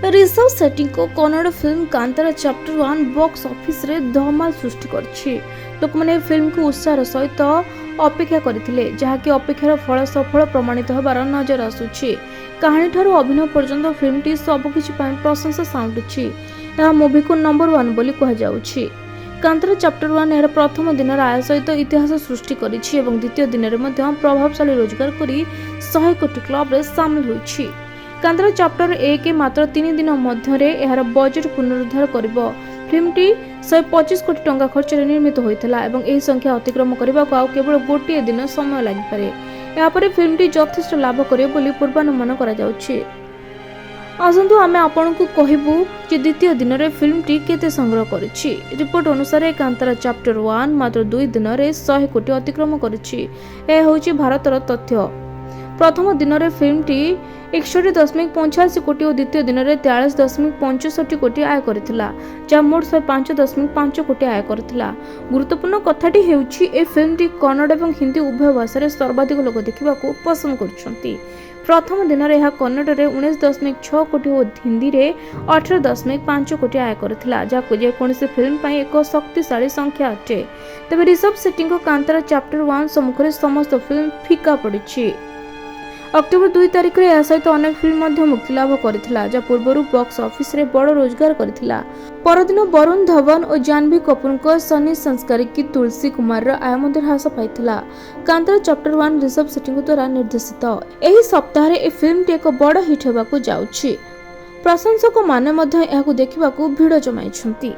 ऋषभ शेट्टी को Kannada film Kantara chapter 1 box office रे धमाल सृष्टि करछि। लोक माने फिल्म को उत्साह सहित अपेक्षा करथिले, जहाँकि अपेक्षार फल सफल प्रमाणित होबार नजर आसुछि। कहानी ठारू अभिनय पर्यंत फिल्मटी सबकिछि पय प्रशंसा साउंडुछि। यह मूवी को नंबर 1 बोली कहा जाउछि। कांतारा चैप्टर 1 एहर प्रथम दिन आय सहित इतिहास सृष्टि करिछि एवं द्वितीय दिन रे मध्य प्रभावशाली रोजगार करी 100 कोटी क्लब रे शामिल होइछि। कांतारा चैप्टर 1 मात्र 3 दिन मध्य यार बजेट पुनरुद्धार करिबो। फिल्मटी 125 कोटी टंका खर्च निर्मित होइतला एवं एही संख्या अतिक्रम करबा को केवल गोटे दिन समय लागि पारे। या परे फिल्मटी यथेष्ट लाभ करियो बोली पूर्वानुमान करा जाउछि। आसंतु आमे आपनकु कहिबु जे द्वितीय दिन रे फिल्मटी केते संग्रह करिछि। रिपोर्ट अनुसार कांतारा चैप्टर 1 मात्र 2 दिन रे 100 कोटी अतिक्रम करिछि। ए होछि भारतर तथ्य। प्रथम दिन रे फिल्मटी 61.85 कोटी और द्वितीय दिन रे 43.65 कोटी आय करथिला, जा मोट 105.5 कोटी आय करथिला। गुरुत्वपूर्ण कथाटी हेउछि ए फिल्मटी कन्नड़ एवं हिंदी उभय भाषा रे सर्वाधिक लोक देखिबा को पसंद करछंती। प्रथम दिन रे यह कन्नड़ रे 19.6 कोटी और हिंदी रे 18.5 कोटी आय करथिला, जा को जे कोनसे फिल्म पई एक शक्तिशाली संख्या अटे। तबे ऋषभ शेट्टी को कांतारा चैप्टर 1 सम्मुखरे समस्त फिल्म फीका पड़िछि। अक्टोबर 2 तारिख रे सहित अनेक फिल्म मुक्ति लाभ करथिला, जा पूर्व बॉक्स ऑफिस रे बड़ रोजगार करथिला। परदिन वरुण धवन और जानवी कपूर को सनी संस्कारी की तुलसी कुमार आय मध्य ह्रास पाइथिला। कांतारा चैप्टर 1 ऋषभ शेट्टी द्वारा निर्देशित एही सप्ताह रे ए फिल्म टी एक बड़ हिट हेबाकू जाउछि। प्रशंसक माने मध्य एहाकू देखिबाकू भिड़ जमाइछंती।